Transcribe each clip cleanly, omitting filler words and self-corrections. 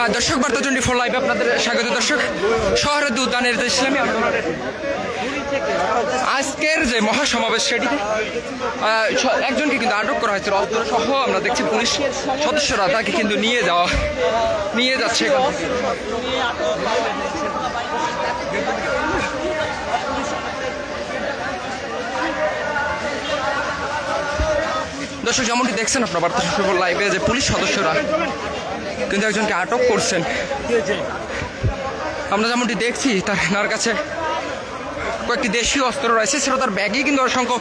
দর্শক বার্তা 24 লাইভে আপনাদের স্বাগত। দর্শক, শহরের উদ্যানের যে ইসলামী আন্দোলনের আজকের যে মহাসমাবেশ সেটিতে একজনকে কিন্তু আটক করা হয়েছিল অস্ত্র সহ। আমরা দেখছি পুলিশ সদস্যরা তাকে কিন্তু নিয়ে যাচ্ছে। দর্শক, যেমনটি দেখছেন আপনার বার্তা 24 লাইভে যে পুলিশ সদস্যরা কিন্তু একজনকে আটক করছেন। আমরা যেমনটি দেখছি তার কাছে কয়েকটি দেশীয় অস্ত্র রয়েছে, সেটা তার ব্যাগে কিন্তু অসংখ্য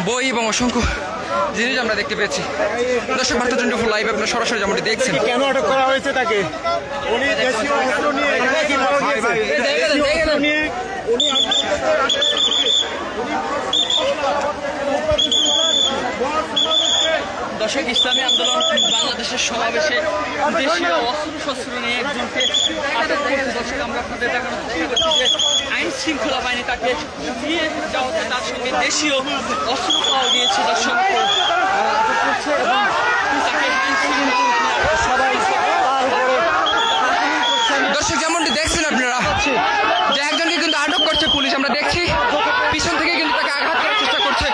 বই এবং অসংখ্য জিনিস আমরা দেখতে পেয়েছি। দর্শক, বার্তা 24 লাইভে আপনারা সরাসরি যেমনটি দেখছেন। কেন আটক করা হয়েছে তাকে? উনি দেশীয় অস্ত্র নিয়ে এখানে কি পাওয়া গিয়েছে? দর্শক, ইসলামী আন্দোলন বাংলাদেশের সমাবেশে দেশীয় অস্ত্র নিয়ে একজনকে আটক করেছে। দর্শক, আমরা আপনাদের দেখানোর চেষ্টা করছি যে আইন শৃঙ্খলা বাহিনী তাকে নিয়ে যাওয়াতে তার সঙ্গে দেশীয় অস্ত্র পাওয়া গিয়েছে। দর্শক, দর্শক যেমনটি দেখছেন আপনারা যে একজনকে কিন্তু আটক করছে পুলিশ। আমরা দেখছি পিছন থেকে কিন্তু তাকে আঘাত করার চেষ্টা করছে।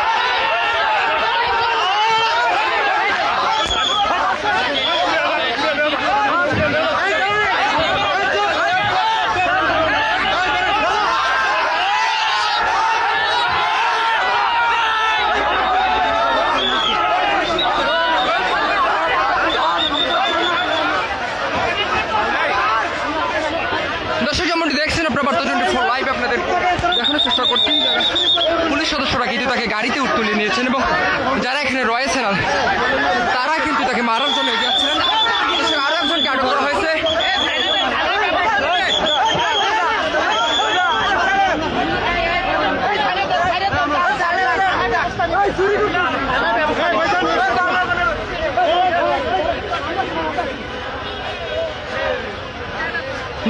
দর্শক, যেমনটি দেখছেন আপনার বার্তা 24 লাইভ আপনাদের দেখানোর চেষ্টা করছি। পুলিশ সদস্যরা কিন্তু তাকে গাড়িতে তুলে নিয়েছেন এবং যারা এখানে রয়েছেন তারা কিন্তু তাকে মারার জন্য এগিয়ে আসছিলেন। আরো একজনকে আটক করা হয়েছে।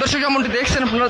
দর্শক, যেমনটি দেখছেন আপনারা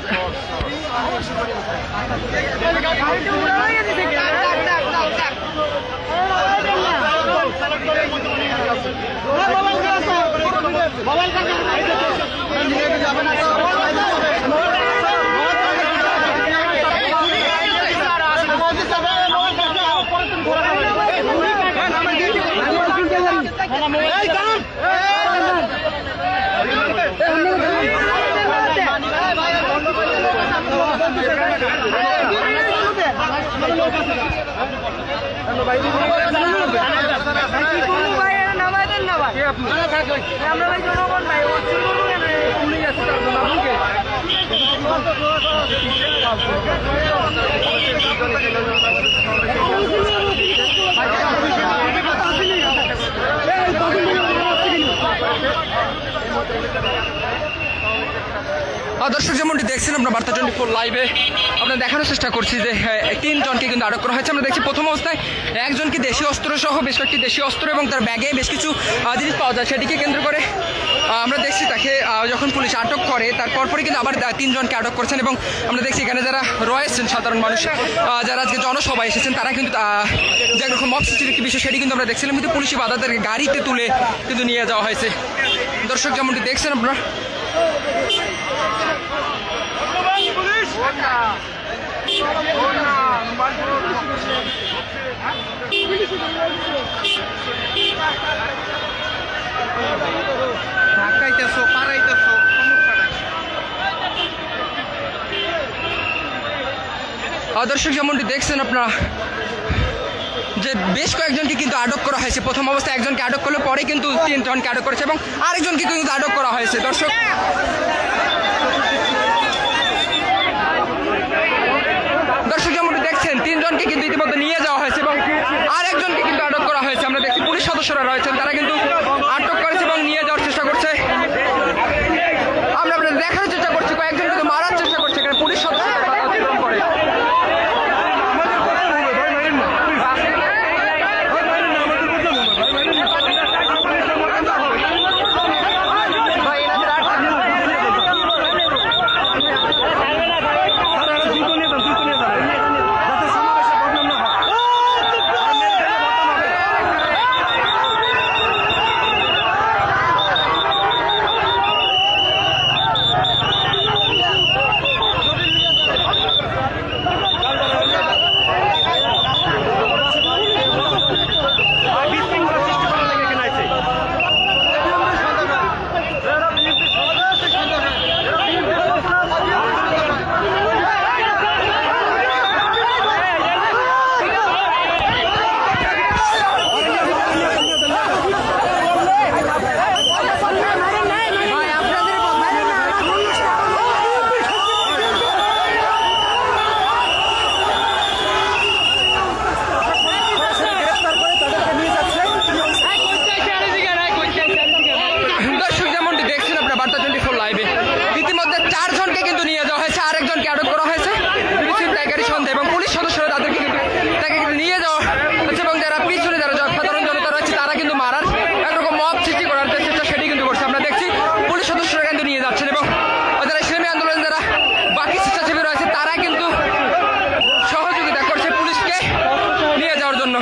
দর্শক, যেমনটি দেখছেন আপনার বার্তা 24 লাইভে আমরা দেখানোর চেষ্টা করছি যে 3 জনকে কিন্তু আটক করা হয়েছে। আমরা দেখছি প্রথম অবস্থায় একজনকে দেশীয় অস্ত্র সহ বেশ কয়েকটি দেশীয় অস্ত্র এবং তার ব্যাগে বেশ কিছু জিনিস পাওয়া যায়, সেটিকে কেন্দ্র করে আমরা দেখছি তাকে যখন পুলিশ আটক করে তার পরপরই কিন্তু আবার 3 জনকে আটক করছেন। এবং আমরা দেখছি এখানে যারা রয়েছেন সাধারণ মানুষ, যারা আজকে জনসভায় এসেছেন, তারা কিন্তু যে রকম মব সৃষ্টির একটি বিষয় সেটি কিন্তু আমরা দেখছিলাম, কিন্তু পুলিশি বাধাদেরকে গাড়িতে তুলে কিন্তু নিয়ে যাওয়া হয়েছে। দর্শক, যেমনটি দেখছেন আপনারা দর্শক, যেমনটি দেখছেন আপনারা যে বেশ কয়েকজনকে কিন্তু আটক করা হয়েছে। প্রথম অবস্থায় একজনকে আটক করলে পরে কিন্তু 3 জনকে আটক করেছে এবং আরেকজনকে কিন্তু আটক করা হয়েছে। দর্শক, যেমনটি দেখছেন 3 জনকে কিন্তু ইতিমধ্যে নিয়ে যাওয়া হয়েছে এবং আরেকজনকে কিন্তু আটক করা হয়েছে। আমরা দেখছি পুলিশ সদস্যরা রয়েছেন, তারা কিন্তু আটক করেছে এবং নিয়ে যাওয়ার চেষ্টা করছে। আমরা আপনাদের দেখানোর চেষ্টা করছি কয়েকজন কিন্তু মারার চেষ্টা করছে এখানে পুলিশ সদস্যরা অতিক্রম করে। 4 জনকে কিন্তু নিয়ে যাওয়া হয়েছে, আরেকজনকে আটক করা হয়েছে ছিনতাইকারী সন্দেহে এবং পুলিশ সদস্যরা তাকে কিন্তু নিয়ে যাওয়া হচ্ছে এবং যারা পিছনে যারা সাধারণ জনতা রয়েছে তারা কিন্তু মারার একরকম মব সৃষ্টি করার চেষ্টা সেটি কিন্তু করছে। আমরা দেখছি পুলিশ সদস্যরা কিন্তু নিয়ে যাচ্ছেন এবং যারা ইসলামী আন্দোলন যারা বাকি স্বেচ্ছাসেবী রয়েছে তারা কিন্তু সহযোগিতা করছে পুলিশকে নিয়ে যাওয়ার জন্য।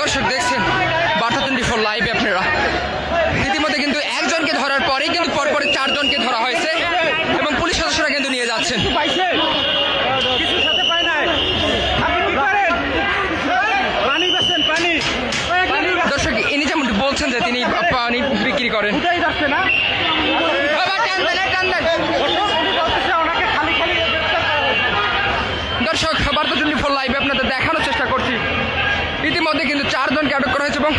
দর্শক দেখছেন বার্তা 24 লাইভে আপনারা ইতিমধ্যে কিন্তু একজনকে ধরার পরেই কিন্তু পরপর 4 জনকে ধরা হয়েছে এবং পুলিশ সদস্যরা কিন্তু নিয়ে যাচ্ছেন। দর্শক ইনি যেমনটি বলছেন যে তিনি পানি বিক্রি করেন। দর্শক বার্তা 24 লাইভে আপনাদের দেখানোর চেষ্টা করছি ইতিমধ্যে কিন্তু 4 জনকে আটক করা হয়েছে এবং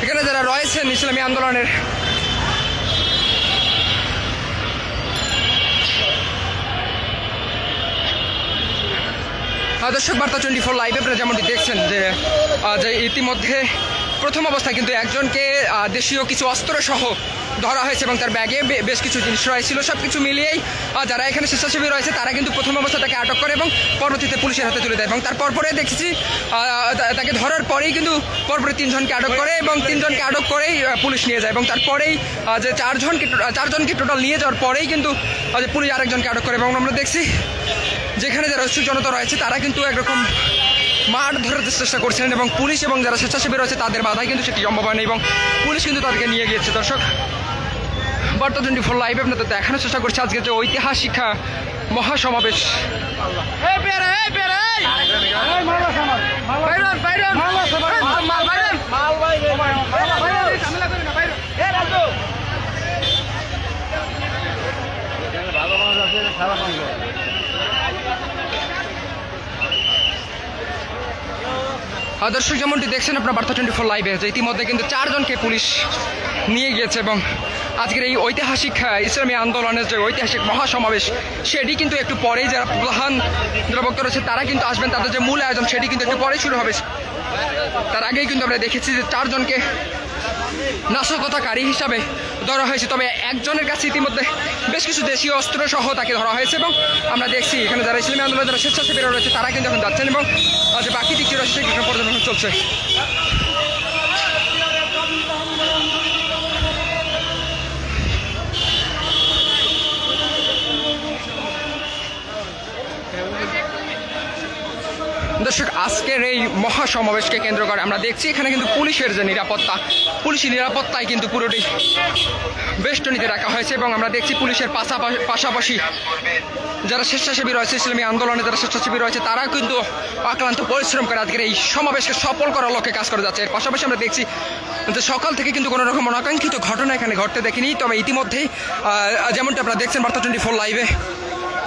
এখানে যারা রয়েছেন ইসলামী আন্দোলনের দর্শক বার্তা 24 লাইভে আপনারা যেমনটি দেখছেন যে ইতিমধ্যে প্রথম অবস্থায় কিন্তু একজনকে দেশীয় কিছু অস্ত্র সহ ধরা হয়েছে এবং তার ব্যাগে বেশ কিছু জিনিস রয়েছিল। সবকিছু মিলিয়েই যারা এখানে স্বেচ্ছাসেবী রয়েছে তারা কিন্তু প্রথম অবস্থা তাকে আটক করে এবং পরবর্তীতে পুলিশের হাতে তুলে দেয় এবং তার পরে দেখেছি তাকে ধরার পরেই কিন্তু পরপরে 3 জনকে আটক করে এবং 3 জনকে আটক করেই পুলিশ নিয়ে যায় এবং তারপরেই যে 4 জনকে টোটাল নিয়ে যাওয়ার পরেই কিন্তু পুলিশ আরেকজনকে আটক করে এবং আমরা দেখছি যেখানে যারা জনতা রয়েছে তারা কিন্তু একরকম মাঠ ধরার চেষ্টা করছিলেন এবং পুলিশ এবং যারা স্বেচ্ছাসেবী রয়েছে তাদের বাধায় কিন্তু সেটি সম্ভব হয়নি এবং পুলিশ কিন্তু তাদেরকে নিয়ে গিয়েছে। দর্শক বার্তা 24 লাইভে আপনাদের দেখানোর চেষ্টা করছে আজকে যে ঐতিহাসিক মহাসমাবেশ। দর্শক যেমনটি দেখছেন আপনার বার্তা 24 লাইভে যে ইতিমধ্যে কিন্তু 4 জনকে পুলিশ নিয়ে গিয়েছে এবং আজকের এই ঐতিহাসিক ইসলামী আন্দোলনের যে ঐতিহাসিক মহাসমাবেশ সেটি কিন্তু একটু পরেই যারা প্রধান যারা বক্তা রয়েছে তারা কিন্তু আসবেন, তাদের যে মূল আয়োজন সেটি কিন্তু একটু পরেই শুরু হবে। তার আগেই কিন্তু আমরা দেখেছি যে 4 জনকে নাশকতাকারী হিসাবে ধরা হয়েছে, তবে একজনের কাছে ইতিমধ্যে বেশ কিছু দেশীয় অস্ত্র সহ তাকে ধরা হয়েছে এবং আমরা দেখছি এখানে যারা ইসলামী আন্দোলনের যারা স্বেচ্ছাসেবীরা রয়েছে তারা কিন্তু এখন যাচ্ছেন এবং যে বাকি দিকটি রয়েছে সেগুলো পর্যবেক্ষণ চলছে। দর্শক আজকের এই মহাসমাবেশকে কেন্দ্র করে আমরা দেখছি এখানে কিন্তু পুলিশের যে নিরাপত্তা, পুলিশি নিরাপত্তায় কিন্তু পুরোটি বেষ্টনীতে রাখা হয়েছে এবং আমরা দেখছি পুলিশের পাশাপাশি যারা স্বেচ্ছাসেবী রয়েছে ইসলামী আন্দোলনে যারা স্বেচ্ছাসেবী রয়েছে তারা কিন্তু অক্লান্ত পরিশ্রম করে আজকের এই সমাবেশকে সফল করার লক্ষ্যে কাজ করে যাচ্ছে। এর পাশাপাশি আমরা দেখছি যে সকাল থেকে কিন্তু কোনো রকম অনাকাঙ্ক্ষিত ঘটনা এখানে ঘটতে দেখিনি, তবে ইতিমধ্যেই যেমনটা আপনারা দেখছেন বার্তা 24 লাইভে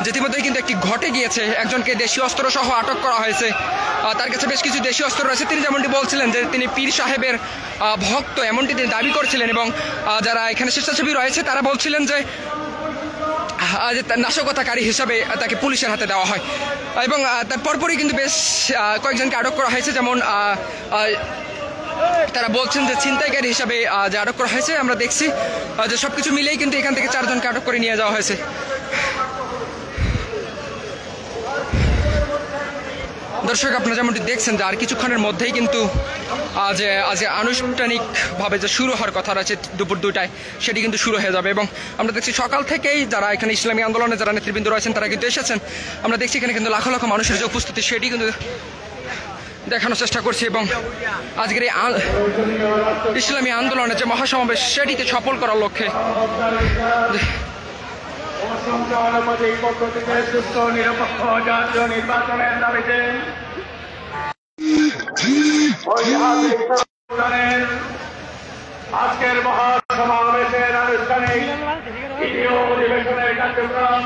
যে ইতিমধ্যেই কিন্তু একটি ঘটে গিয়েছে, একজনকে দেশীয় অস্ত্র সহ আটক করা হয়েছে। তার কাছে বেশ কিছু দেশীয় অস্ত্র রয়েছে। তিনি যেমনটি বলছিলেন যে তিনি পীর সাহেবের ভক্ত এমনটি তিনি দাবি করছিলেন এবং যারা এখানে স্বেচ্ছাসেবী রয়েছে তারা বলছিলেন যে নাশকতাকারী হিসাবে তাকে পুলিশের হাতে দেওয়া হয় এবং তার পরপরই কিন্তু বেশ কয়েকজনকে আটক করা হয়েছে, যেমন তারা বলছেন যে ছিনতাইকারী হিসাবে যে আটক করা হয়েছে। আমরা দেখছি যে সবকিছু মিলেই কিন্তু এখান থেকে 4 জনকে আটক করে নিয়ে যাওয়া হয়েছে। দর্শক আপনারা যেমনটি দেখছেন যে আর কিছুক্ষণের মধ্যেই কিন্তু আজ আনুষ্ঠানিকভাবে যে শুরু হওয়ার কথা রয়েছে দুপুর 2টায় সেটি কিন্তু শুরু হয়ে যাবে এবং আমরা দেখছি সকাল থেকেই যারা এখানে ইসলামী আন্দোলনে যারা নেতৃবৃন্দ রয়েছেন তারা কিন্তু এসেছেন। আমরা দেখছি এখানে কিন্তু লাখ লাখ মানুষের যে উপস্থিতি সেটি কিন্তু দেখানোর চেষ্টা করছি এবং আজকের এই ইসলামী আন্দোলনের যে মহাসমাবেশ সেটিকে সফল করার লক্ষ্যে নিরপেক্ষ জাতীয় নির্বাচনের দাবিতে আজকের মহাসমাবেশের আনুষ্ঠানিক অধিবেশনের কার্যক্রম